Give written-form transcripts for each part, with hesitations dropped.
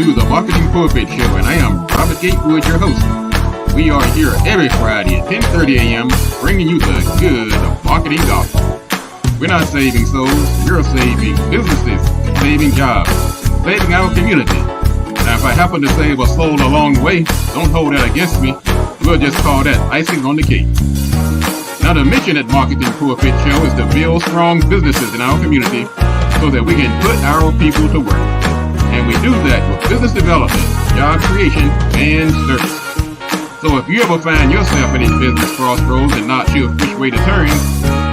to the Marketing Pulpit Show, and I am Robert Gatewood, your host. We are here every Friday at 10:30 a.m. bringing you the good of marketing gospel. We're not saving souls, we're saving businesses, saving jobs, saving our community. Now, if I happen to save a soul along the way, don't hold that against me. We'll just call that icing on the cake. Now, the mission at Marketing Pulpit Show is to build strong businesses in our community so that we can put our people to work. And we do that with business development, job creation, and service. So if you ever find yourself in a business crossroads and not sure which way to turn,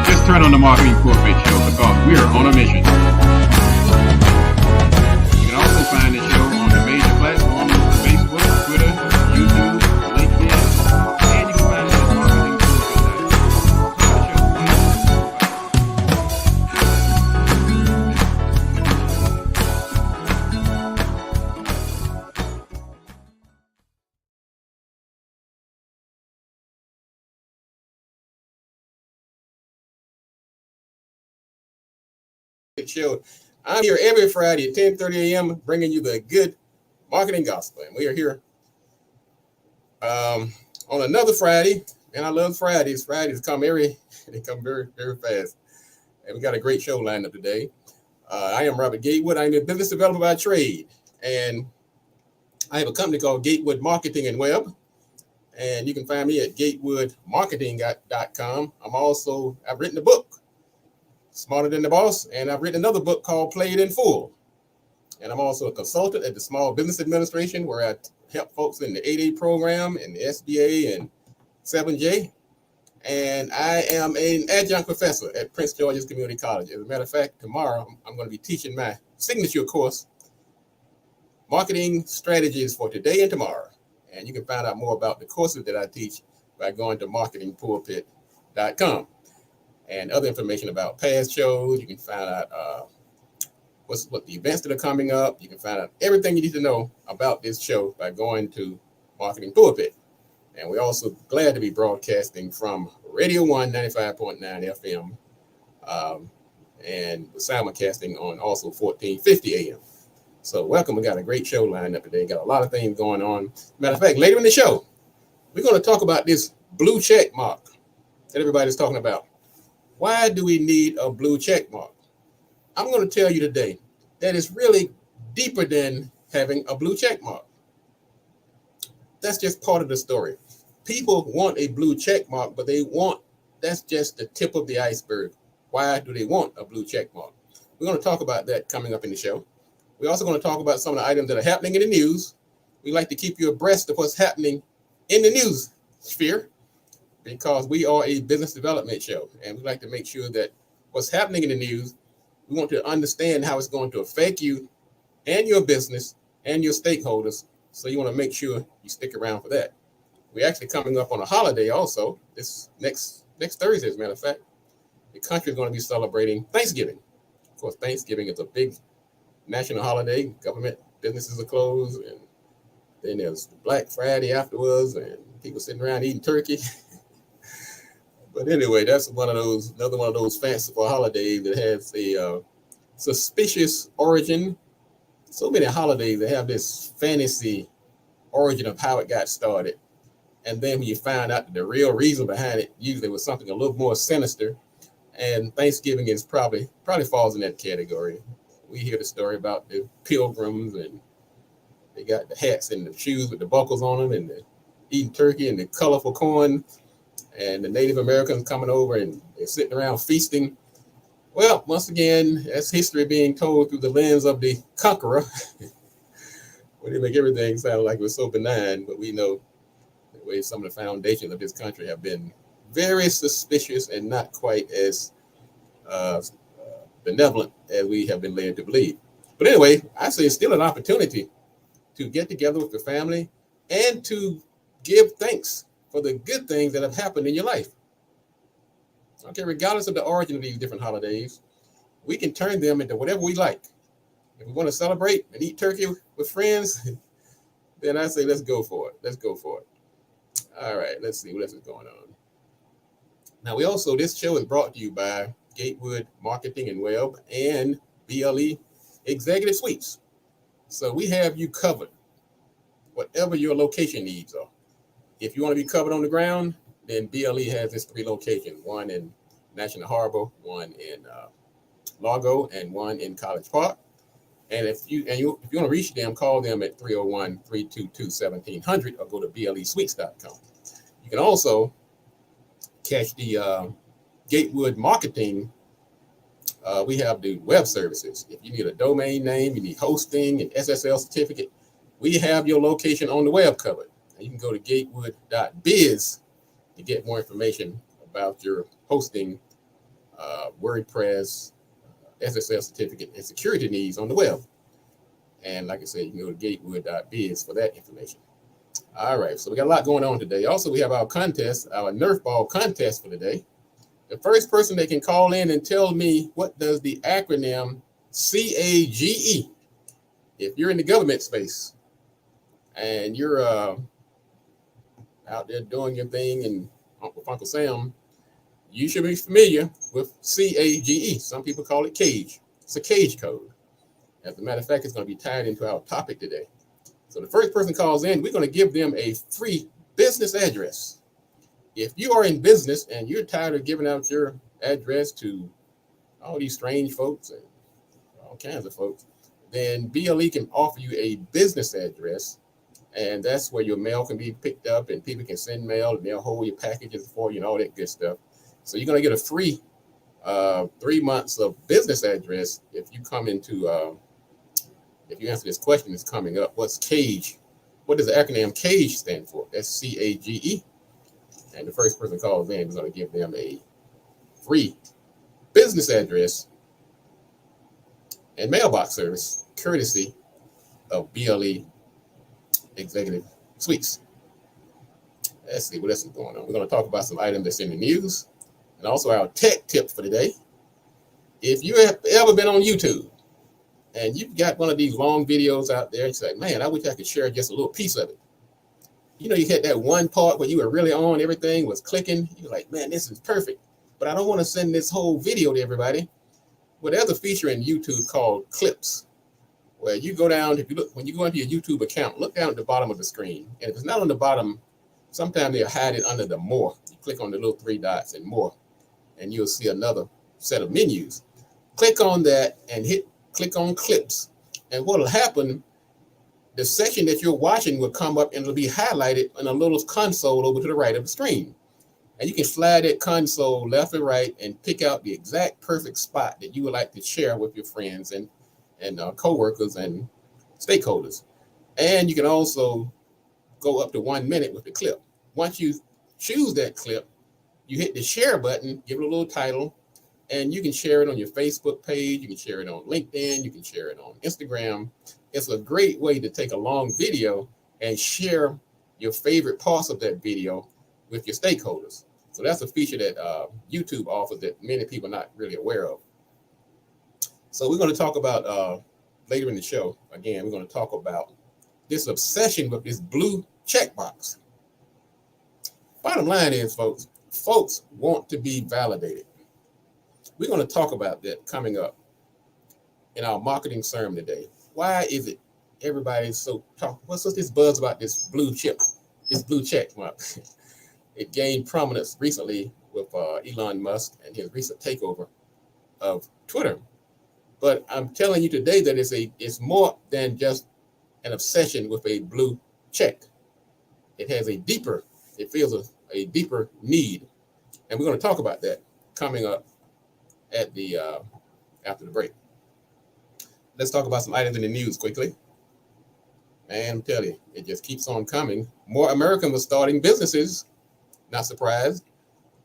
just turn on the Marketing Pulpit Show because we're on a mission. You can also find the show on the major platforms, Facebook, Twitter, YouTube, LinkedIn, and you can find it at Show. I'm here every Friday at 10:30 a.m. bringing you the good marketing gospel. And we are here on another Friday. And I love Fridays. Fridays come very, very fast. And we got a great show lined up today. I am Robert Gatewood. I'm a business developer by trade. And I have a company called Gatewood Marketing and Web. And you can find me at gatewoodmarketing.com. I've written a book, Smarter Than the Boss, and I've written another book called Play It in Full. And I'm also a consultant at the Small Business Administration, where I help folks in the 8A program and the SBA and 7J. And I am an adjunct professor at Prince George's Community College. As a matter of fact, tomorrow I'm going to be teaching my signature course, Marketing Strategies for Today and Tomorrow. And you can find out more about the courses that I teach by going to marketingpulpit.com. And other information about past shows. You can find out what the events that are coming up. You can find out everything you need to know about this show by going to Marketing Pulpit. And we're also glad to be broadcasting from Radio 1 95.9 FM and simulcasting on also 1450 AM. So welcome. We got a great show lined up today. Got a lot of things going on. Matter of fact, later in the show, we're going to talk about this blue check mark that everybody's talking about. Why do we need a blue check mark? I'm going to tell you today that it's really deeper than having a blue check mark. That's just part of the story. People want a blue check mark, but that's just the tip of the iceberg. Why do they want a blue check mark? We're going to talk about that coming up in the show. We're also going to talk about some of the items that are happening in the news. We like to keep you abreast of what's happening in the news sphere, because we are a business development show, and we like to make sure that what's happening in the news, we want to understand how it's going to affect you and your business and your stakeholders. So you want to make sure you stick around for that. We're actually coming up on a holiday also, this next Thursday, as a matter of fact. The country is going to be celebrating Thanksgiving. Of course, Thanksgiving is a big national holiday. Government businesses are closed, and then there's Black Friday afterwards, and people sitting around eating turkey. But anyway, that's another one of those fanciful holidays that has a suspicious origin. So many holidays that have this fantasy origin of how it got started. And then when you find out the real reason behind it, usually was something a little more sinister. And Thanksgiving is probably falls in that category. We hear the story about the pilgrims, and they got the hats and the shoes with the buckles on them, and the eating turkey and the colorful corn. And the Native Americans coming over and they're sitting around feasting. Well, once again, that's history being told through the lens of the conqueror. Where they make everything sound like it was so benign, but we know the way some of the foundations of this country have been very suspicious and not quite as benevolent as we have been led to believe. But anyway, I say it's still an opportunity to get together with the family and to give thanks for the good things that have happened in your life. Okay, regardless of the origin of these different holidays, we can turn them into whatever we like. If we want to celebrate and eat turkey with friends, then I say let's go for it. All right, let's see what else is going on. Now, this show is brought to you by Gatewood Marketing and Web and BLE Executive Suites. So we have you covered, whatever your location needs are. If you want to be covered on the ground, then BLE has its 3 locations: one in National Harbor, one in Largo, and one in College Park. And if you want to reach them, call them at 301-322-1700 or go to BLESuites.com. You can also catch the Gatewood Marketing. We have the web services. If you need a domain name, you need hosting and SSL certificate, we have your location on the web covered. And you can go to gatewood.biz to get more information about your hosting, WordPress, SSL certificate, and security needs on the web. And like I said, you can go to gatewood.biz for that information. All right, so we got a lot going on today. Also, we have our contest, our Nerf ball contest for today. The first person that can call in and tell me what does the acronym CAGE, if you're in the government space and you're out there doing your thing and Uncle Sam, you should be familiar with CAGE. Some people call it CAGE. It's a CAGE code. As a matter of fact, it's going to be tied into our topic today. So the first person calls in, we're going to give them a free business address. If you are in business and you're tired of giving out your address to all these strange folks and all kinds of folks, then BLE can offer you a business address, and that's where your mail can be picked up and people can send mail and they'll hold your packages for you and all that good stuff. So you're going to get a free 3 months of business address if you come into, if you answer this question that's coming up. What's CAGE? What does the acronym CAGE stand for? That's CAGE. And the first person calls in is going to give them a free business address and mailbox service, courtesy of BLE Executive Suites. Let's see what else is going on. We're going to talk about some items that's in the news and also our tech tip for today. If you have ever been on YouTube and you've got one of these long videos out there, it's like, man, I wish I could share just a little piece of it. You know, you hit that one part where you were really on, everything was clicking. You're like, man, this is perfect, but I don't want to send this whole video to everybody. Well, there's a feature in YouTube called clips, where you go down, if you look, when you go into your YouTube account, look down at the bottom of the screen. And if it's not on the bottom, sometimes they'll hide it under the more. You click on the little 3 dots and more, and you'll see another set of menus. Click on that and click on clips. And what will happen, the section that you're watching will come up and it'll be highlighted in a little console over to the right of the screen. And you can slide that console left and right and pick out the exact perfect spot that you would like to share with your friends and co-workers and stakeholders. And you can also go up to 1 minute with the clip. Once you choose that clip, you hit the share button, give it a little title, and you can share it on your Facebook page. You can share it on LinkedIn. You can share it on Instagram. It's a great way to take a long video and share your favorite parts of that video with your stakeholders. So that's a feature that YouTube offers that many people are not really aware of. So we're going to talk about later in the show. Again, we're going to talk about this obsession with this blue checkbox. Bottom line is, folks want to be validated. We're going to talk about that coming up in our marketing sermon today. Why is it everybody's so what's this buzz about this blue check mark? It gained prominence recently with Elon Musk and his recent takeover of Twitter. But I'm telling you today that it's more than just an obsession with a blue check. It has it feels a deeper need. And we're going to talk about that coming up at the after the break. Let's talk about some items in the news quickly. And I'm telling you, it just keeps on coming. More Americans are starting businesses, not surprised.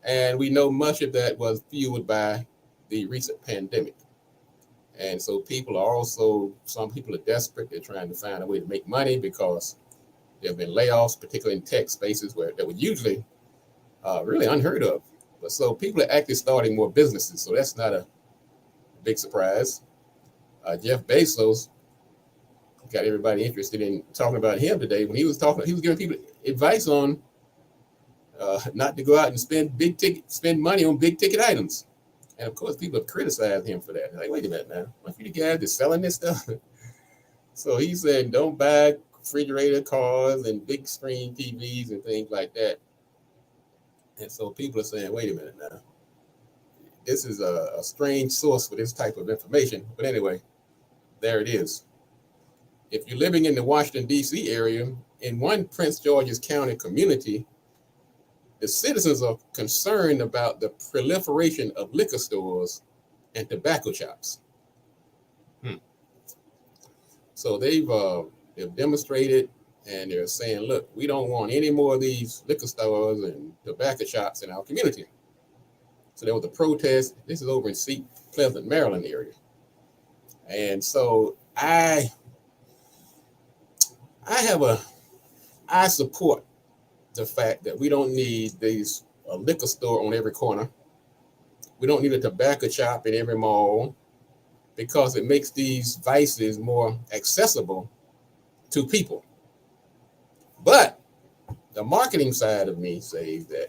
And we know much of that was fueled by the recent pandemic. And so some people are desperate. They're trying to find a way to make money because there have been layoffs, particularly in tech spaces where that were usually really unheard of. But so people are actually starting more businesses. So that's not a big surprise. Jeff Bezos got everybody interested in talking about him today. When he was giving people advice on not to go out and spend money on big ticket items. And of course, people have criticized him for that. They're like, wait a minute now, aren't you the guy that's selling this stuff? So he said, don't buy refrigerator cars and big screen TVs and things like that. And so people are saying, wait a minute now. This is a strange source for this type of information. But anyway, there it is. If you're living in the Washington, D.C. area, in one Prince George's County community, the citizens are concerned about the proliferation of liquor stores and tobacco shops. So they've demonstrated, and they're saying, look, we don't want any more of these liquor stores and tobacco shops in our community. So there was a protest. This is over in St. Pleasant, Maryland area. And so I support the fact that we don't need these liquor store on every corner. We don't need a tobacco shop in every mall, because it makes these vices more accessible to people. But the marketing side of me says that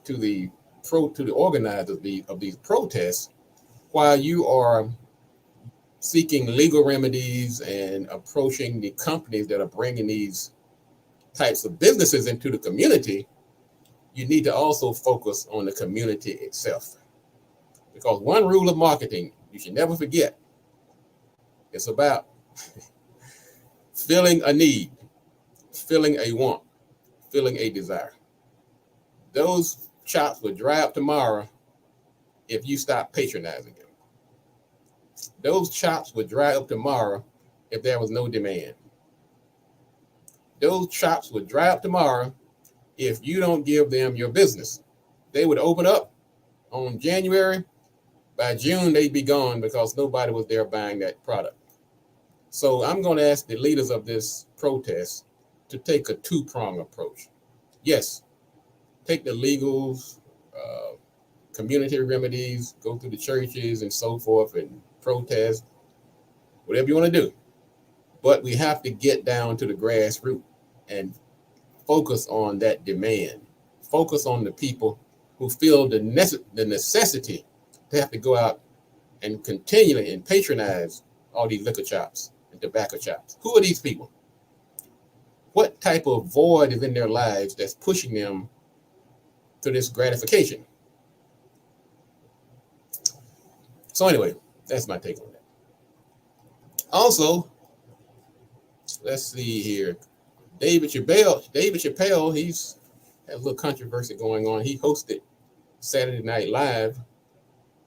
to the organizers of these protests, while you are seeking legal remedies and approaching the companies that are bringing these types of businesses into the community, you need to also focus on the community itself. Because one rule of marketing you should never forget, it's about filling a need, filling a want, filling a desire. Those shops would dry up tomorrow if you stop patronizing them. Those shops would dry up tomorrow if there was no demand. Those shops would dry up tomorrow if you don't give them your business. They would open up on January. By June, they'd be gone because nobody was there buying that product. So I'm going to ask the leaders of this protest to take a two-pronged approach. Yes, take the legals, community remedies, go through the churches and so forth and protest, whatever you want to do. But we have to get down to the grassroots and focus on that demand. Focus on the people who feel the necessity to have to go out and continually and patronize all these liquor shops and tobacco shops. Who are these people? What type of void is in their lives that's pushing them to this gratification? So anyway, that's my take on that. Also, let's see here. David Chappelle, he's had a little controversy going on. He hosted Saturday Night Live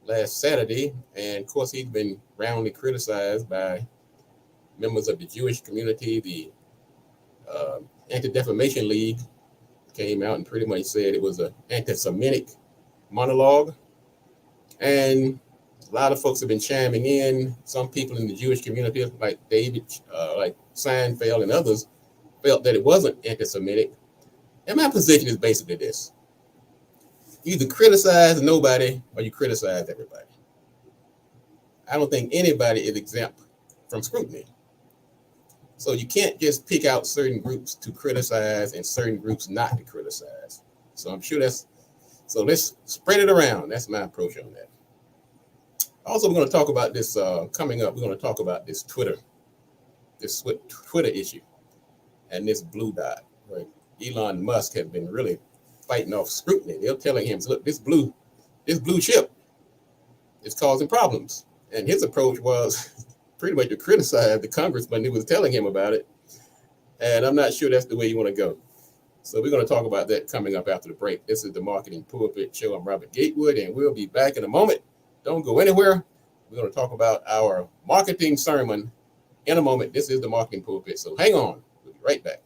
last Saturday, and of course he's been roundly criticized by members of the Jewish community. The Anti-Defamation League came out and pretty much said it was an anti-Semitic monologue, and a lot of folks have been chiming in. Some people in the Jewish community, like like Seinfeld and others, felt that it wasn't anti-Semitic. And my position is basically this: you either criticize nobody or you criticize everybody. I don't think anybody is exempt from scrutiny. So you can't just pick out certain groups to criticize and certain groups not to criticize. So I'm sure so let's spread it around. That's my approach on that. Also, we're going to talk about this coming up. We're going to talk about this Twitter issue and this blue dot, where Elon Musk has been really fighting off scrutiny. They're telling him, look, this blue chip is causing problems. And his approach was pretty much to criticize the congressman who was telling him about it. And I'm not sure that's the way you want to go. So we're going to talk about that coming up after the break. This is the Marketing Pulpit Show. I'm Robert Gatewood, and we'll be back in a moment. Don't go anywhere. We're going to talk about our marketing sermon in a moment. This is the Marketing Pulpit, so hang on. We'll be right back.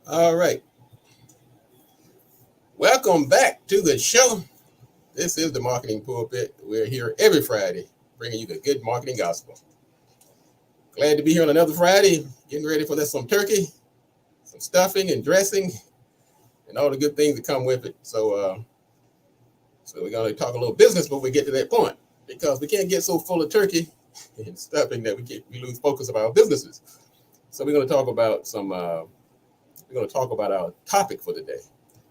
All right. Welcome back to the show. This is the Marketing Pulpit. We're here every Friday bringing you the good marketing gospel. Glad to be here on another Friday, getting ready for some turkey, some stuffing and dressing, and all the good things that come with it. So we're going to talk a little business before we get to that point, because we can't get so full of turkey and stuffing that we lose focus of our businesses. So we're going to talk about our topic for the day.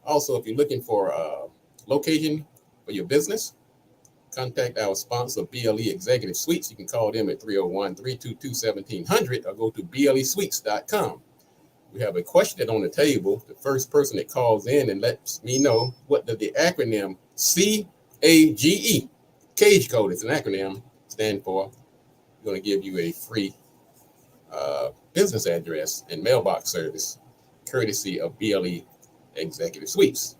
Also, if you're looking for a location for your business, contact our sponsor, BLE Executive Suites. You can call them at 301-322-1700 or go to BLESuites.com. We have a question on the table. The first person that calls in and lets me know what does the acronym CAGE, CAGE code, it's an acronym, stand for. We're going to give you a free business address and mailbox service, courtesy of BLE Executive Suites.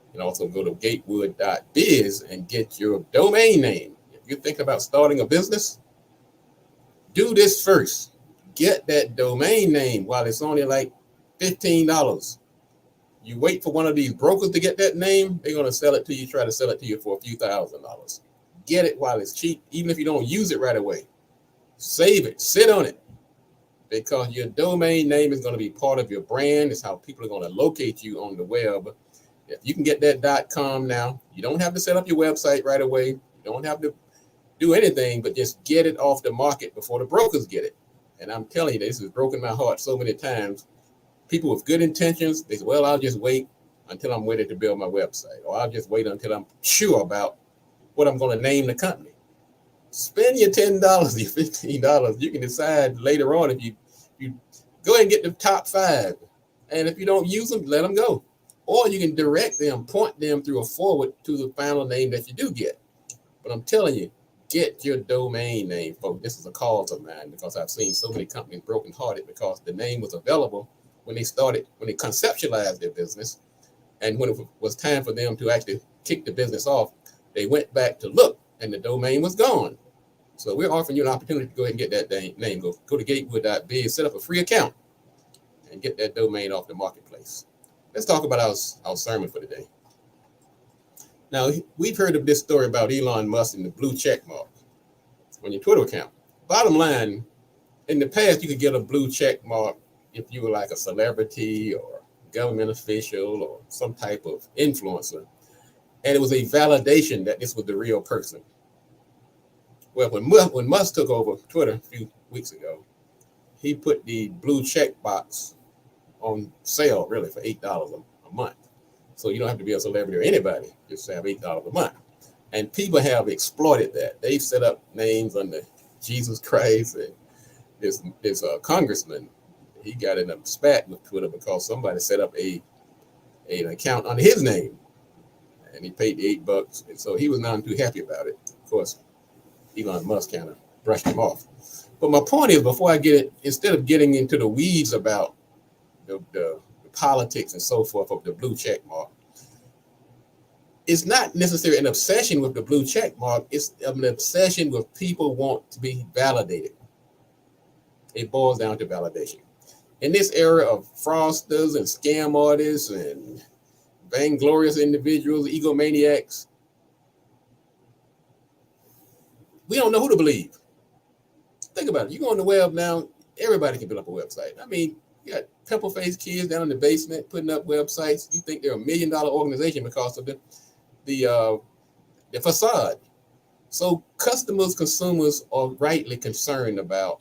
You can also go to gatewood.biz and get your domain name. If you're thinking about starting a business, do this first. Get that domain name while it's only like $15. You wait for one of these brokers to get that name, they're going to sell it to you, try to sell it to you for a few $1,000s. Get it while it's cheap, even if you don't use it right away. Save it, sit on it, because your domain name is going to be part of your brand. It's how people are going to locate you on the web. If you can get that .com now, you don't have to set up your website right away. You don't have to do anything, but just get it off the market before the brokers get it. And I'm telling you, this has broken my heart so many times. People with good intentions, they say, well, I'll just wait until I'm ready to build my website, or I'll just wait until I'm sure about what I'm going to name the company. Spend your $10, your $15. You can decide later on if you go ahead and get the top 5. And if you don't use them, let them go. Or you can direct them, point them through a forward to the final name that you do get. But I'm telling you, get your domain name, folks. This is a cause of mine, because I've seen so many companies brokenhearted because the name was available when they conceptualized their business. And when it was time for them to actually kick the business off, they went back to look, and the domain was gone. So we're offering you an opportunity to go ahead and get that name. Go to gatewood.biz, set up a free account, and get that domain off the marketplace. Let's talk about our sermon for today. Now, we've heard of this story about Elon Musk and the blue check mark on your Twitter account. Bottom line, in the past, you could get a blue check mark if you were like a celebrity or government official or some type of influencer. And it was a validation that this was the real person. Well, when Musk took over Twitter a few weeks ago, he put the blue check box on sale, really, for $8 a month. So you don't have to be a celebrity or anybody, just have $8 a month. And people have exploited that. They've set up names under Jesus Christ. And this congressman, he got in a spat with Twitter because somebody set up an account under his name, and he paid the $8, and so he was not too happy about it. Of course, Elon Musk kind of brushed him off. But my point is, before I instead of getting into the weeds about the politics and so forth of the blue check mark, it's not necessarily an obsession with the blue check mark. It's an obsession with people want to be validated. It boils down to validation. In this era of fraudsters and scam artists and vainglorious individuals, egomaniacs, we don't know who to believe. Think about it. You go on the web now, everybody can build up a website. I mean, you got pimple-faced kids down in the basement putting up websites. You think they're $1 million organization because of the facade. So consumers are rightly concerned about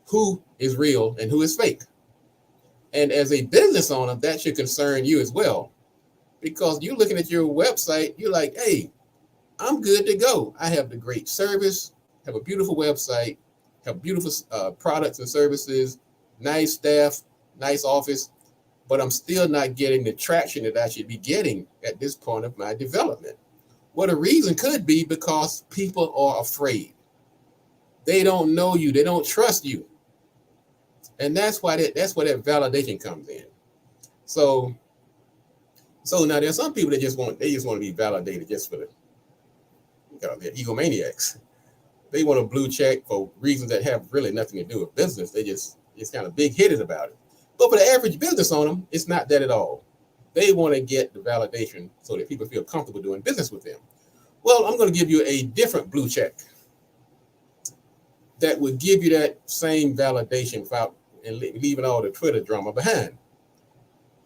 who is real and who is fake. And as a business owner, that should concern you as well, because you're looking at your website, you're like, hey, I'm good to go. I have the great service, have a beautiful website, have beautiful products and services, nice staff, nice office, but I'm still not getting the traction that I should be getting at this point of my development. Well, the reason could be because people are afraid. They don't know you. They don't trust you. And that's where that validation comes in. So now there's some people that just want to be validated just for they're egomaniacs. They want a blue check for reasons that have really nothing to do with business. They just kind of big-headed about it. But for the average business owner, it's not that at all. They want to get the validation so that people feel comfortable doing business with them. Well, I'm going to give you a different blue check that would give you that same validation without and leaving all the Twitter drama behind.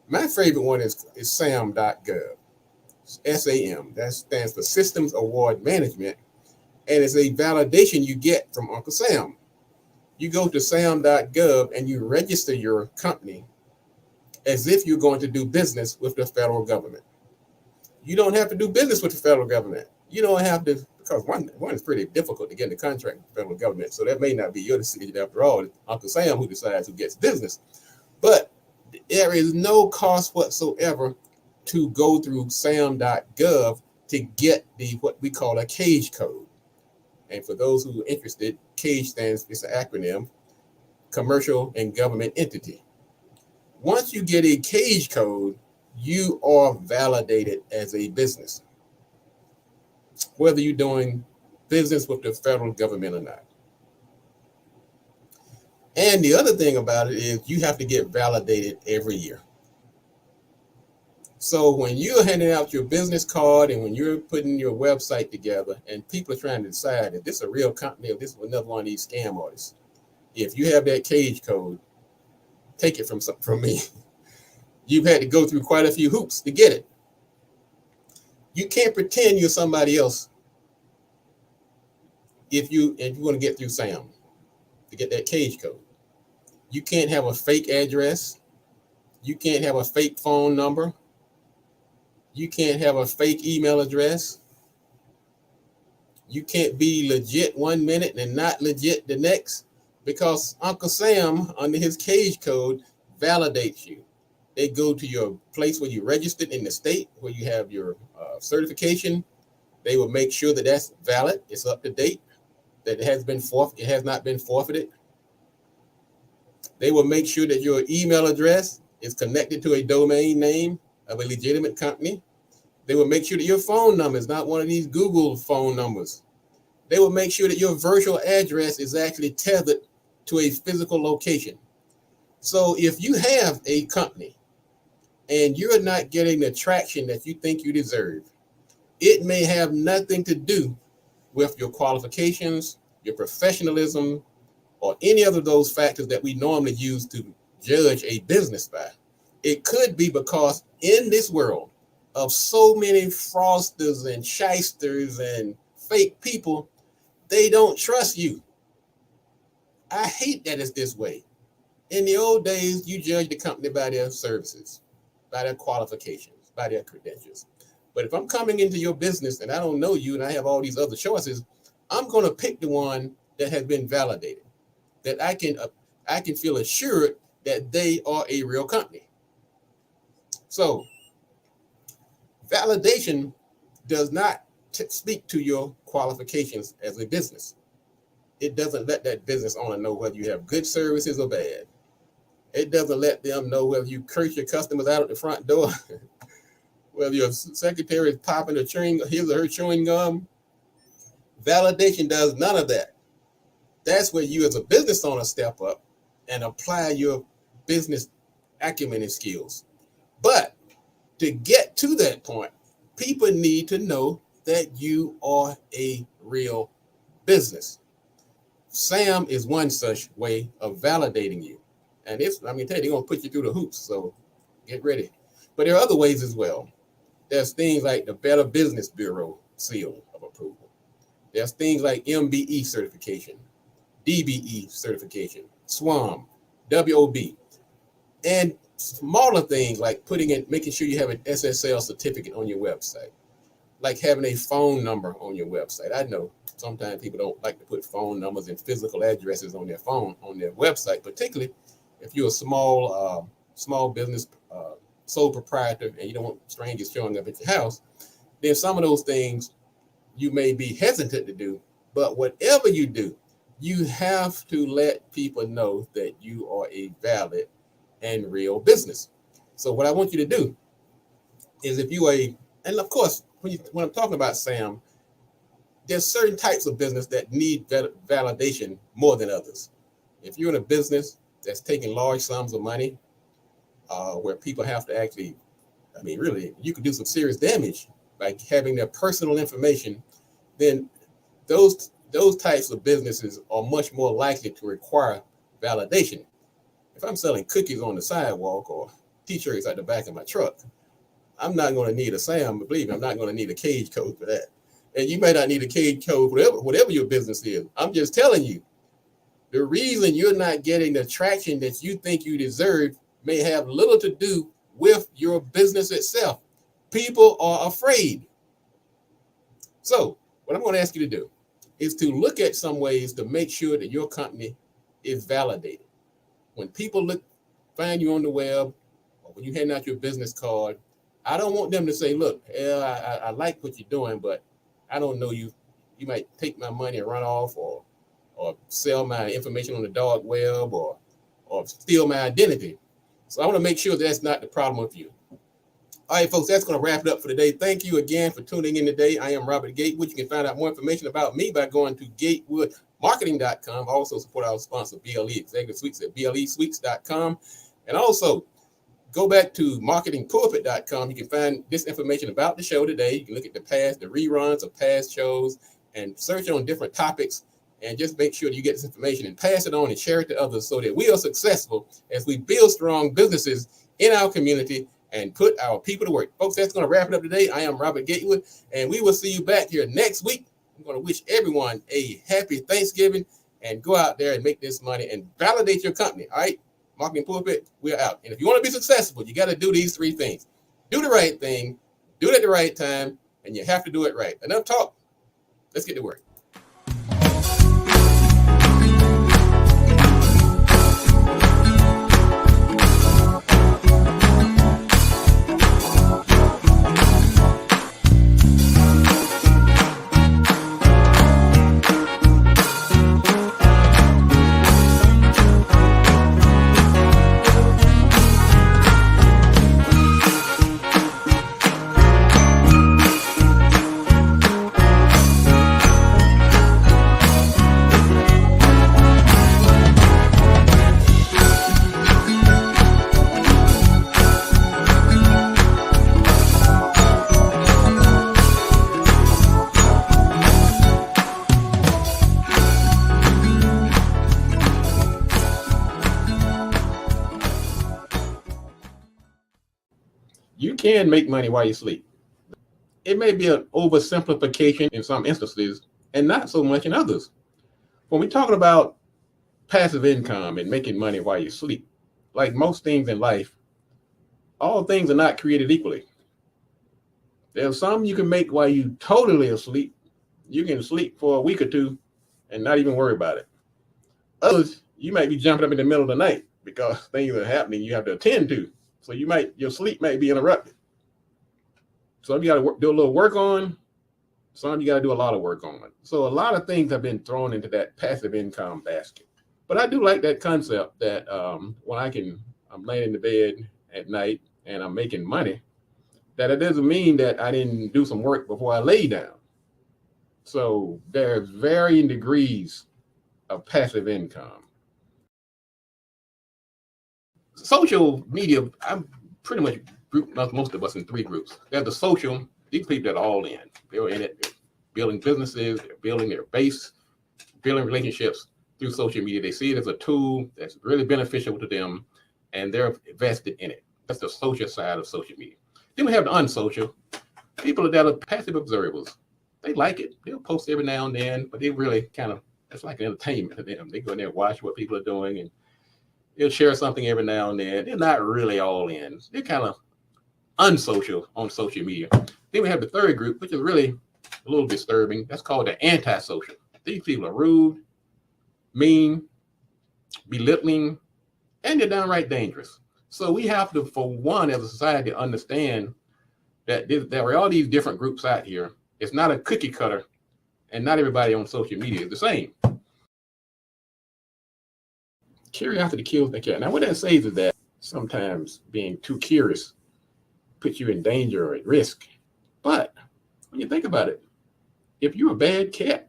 My favorite one is SAM.gov. SAM. That stands for Systems Award Management. And it's a validation you get from Uncle Sam. You go to SAM.gov and you register your company as if you're going to do business with the federal government. You don't have to do business with the federal government. You don't have to, because one is pretty difficult to get in the contract with the federal government. So that may not be your decision after all. It's Uncle Sam who decides who gets business. But there is no cost whatsoever to go through SAM.gov to get what we call a CAGE code. And for those who are interested, CAGE stands, it's an acronym, Commercial and Government Entity. Once you get a CAGE code, you are validated as a business, whether you're doing business with the federal government or not. And the other thing about it is you have to get validated every year. So when you're handing out your business card and when you're putting your website together and people are trying to decide if this is a real company or this is another one of these scam artists, if you have that CAGE code, take it from me. You've had to go through quite a few hoops to get it. You can't pretend you're somebody else if you want to get through SAM to get that CAGE code. You can't have a fake address. You can't have a fake phone number. You can't have a fake email address. You can't be legit one minute and not legit the next, because Uncle Sam, under his CAGE code, validates you. They go to your place where you registered in the state, where you have your certification. They will make sure that that's valid, it's up to date, that it has not been forfeited. They will make sure that your email address is connected to a domain name of a legitimate company. They will make sure that your phone number is not one of these Google phone numbers. They will make sure that your virtual address is actually tethered to a physical location. So if you have a company and you're not getting the traction that you think you deserve, it may have nothing to do with your qualifications, your professionalism, or any other of those factors that we normally use to judge a business by. It could be because in this world of so many fraudsters and shysters and fake people, they don't trust you. I hate that it's this way. In the old days, you judge the company by their services, by their qualifications, by their credentials. But if I'm coming into your business and I don't know you and I have all these other choices, I'm going to pick the one that has been validated, that I can feel assured that they are a real company. So validation does not speak to your qualifications as a business. It doesn't let that business owner know whether you have good services or bad. It doesn't let them know whether you curse your customers out at the front door, whether your secretary is popping his or her chewing gum. Validation does none of that. That's where you as a business owner step up and apply your business acumen and skills. But to get to that point, people need to know that you are a real business. SAM is one such way of validating you. And they're going to put you through the hoops, so get ready. But there are other ways as well. There's things like the Better Business Bureau seal of approval. There's things like MBE certification, DBE certification, SWAM, WOB, and smaller things like making sure you have an SSL certificate on your website, like having a phone number on your website. I know sometimes people don't like to put phone numbers and physical addresses on their website, particularly if you're a small business sole proprietor and you don't want strangers showing up at your house. Then some of those things you may be hesitant to do, but whatever you do, you have to let people know that you are a valid and real business. So what I want you to do is and of course, when I'm talking about SAM, there's certain types of business that need validation more than others. If you're in a business that's taking large sums of money, where people have to actually, I mean, really, you could do some serious damage by having their personal information, then those types of businesses are much more likely to require validation. If I'm selling cookies on the sidewalk or t-shirts at the back of my truck, I'm not going to need a SAM, believe me, I'm not going to need a cage code for that. And you may not need a cage code, whatever your business is. I'm just telling you, the reason you're not getting the traction that you think you deserve may have little to do with your business itself. People are afraid. So what I'm going to ask you to do is to look at some ways to make sure that your company is validated. When people find you on the web, or when you hand out your business card, I don't want them to say, look, I like what you're doing, but I don't know you. You might take my money and run off, or sell my information on the dark web, or steal my identity. So I want to make sure that's not the problem with you. All right, folks, that's going to wrap it up for today. Thank you again for tuning in today. I am Robert Gatewood. You can find out more information about me by going to gatewoodmarketing.com. Also support our sponsor, BLE Executive Suites at BLEsuites.com. And also go back to marketingpulpit.com. You can find this information about the show today. You can look at the reruns of past shows and search on different topics. And just make sure that you get this information and pass it on and share it to others so that we are successful as we build strong businesses in our community and put our people to work. Folks, that's going to wrap it up today. I am Robert Gatewood, and we will see you back here next week. I'm going to wish everyone a happy Thanksgiving, and go out there and make this money and validate your company. All right, Marketing Pulpit, we're out. And if you want to be successful, you got to do these three things. Do the right thing, do it at the right time, and you have to do it right. Enough talk. Let's get to work. You can make money while you sleep. It may be an oversimplification in some instances and not so much in others. When we're talking about passive income and making money while you sleep, like most things in life, all things are not created equally. There's some you can make while you totally asleep. You can sleep for a week or two and not even worry about it. Others, you might be jumping up in the middle of the night because things are happening you have to attend to. So your sleep might be interrupted. Some you got to do a little work on. Some you got to do a lot of work on. So a lot of things have been thrown into that passive income basket. But I do like that concept that when I'm laying in the bed at night and I'm making money, that it doesn't mean that I didn't do some work before I lay down. So there's varying degrees of passive income. Social media, I'm pretty much group most of us in three groups. There's the social, these people that are all in. They're in it, they're building businesses, they're building their base, building relationships through social media. They see it as a tool that's really beneficial to them, and they're invested in it. That's the social side of social media. Then we have the unsocial. People that are passive observers. They like it. They'll post every now and then, but they really it's like an entertainment to them. They go in there and watch what people are doing, and they'll share something every now and then. They're not really all in. They're kind of unsocial on social media. Then we have the third group, which is really a little disturbing. That's called the antisocial. These people are rude, mean, belittling, and they're downright dangerous. So we have to, for one, as a society, understand that there are all these different groups out here. It's not a cookie cutter, and not everybody on social media is the same. Curiosity kills the cat. Now, what that says is that sometimes being too curious puts you in danger or at risk. But when you think about it, if you're a bad cat,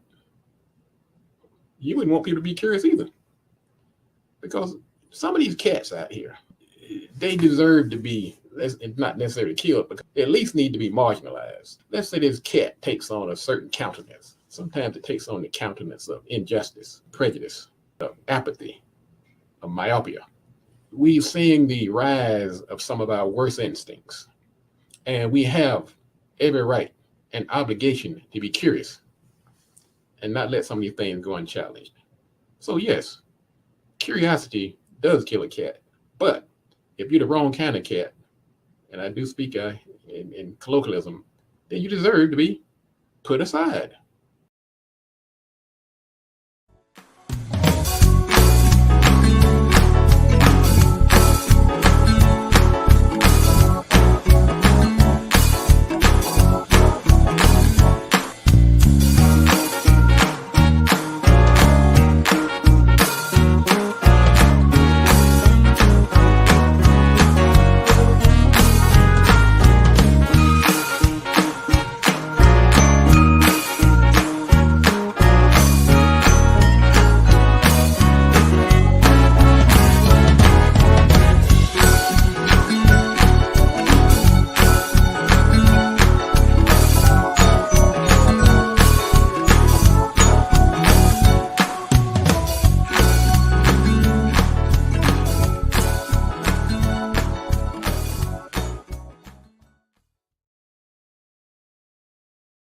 you wouldn't want people to be curious either. Because some of these cats out here, they deserve to be, not necessarily killed, but at least need to be marginalized. Let's say this cat takes on a certain countenance. Sometimes it takes on the countenance of injustice, prejudice, of apathy, of myopia. We're seeing the rise of some of our worst instincts, and we have every right and obligation to be curious and not let some of these things go unchallenged. So yes, curiosity does kill a cat, but if you're the wrong kind of cat, and I do speak in colloquialism, then you deserve to be put aside.